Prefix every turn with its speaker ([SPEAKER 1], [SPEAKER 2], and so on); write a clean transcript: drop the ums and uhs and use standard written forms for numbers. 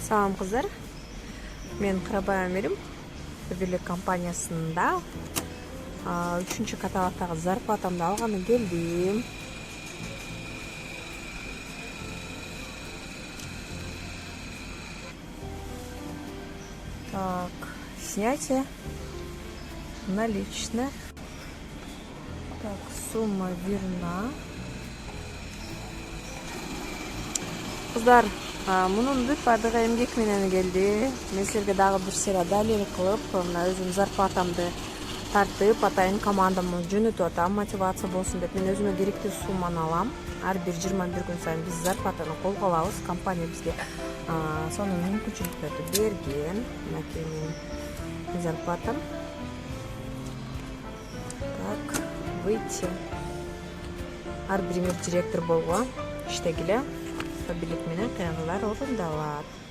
[SPEAKER 1] Салам қыздар, мен Қырабай Өмірім, бірлік компаниясында 3-ші каталогтағы зарплатамды алғаны келдім. Так, снятие наличных. Так, сумма верна. Қыздар, мұның бүт бардығы емгек менен келді. Мен сіздерге дағы бір сера дәлел қылып, өзім зарплатамды тартып, атайын командамы жөнөтіп атам, мотивация болсын деп, мен өзіме керекті сумманы алам. Әрбір 21 күн сайын біз зарплатаны қолға алабыз. Компания бізге соның мүмкіншіліктерді берген. Мінекей менің зарплатам. Так, выйти. Әрбір директор болуға іштегілі бірлік менен қиянлар орындалады.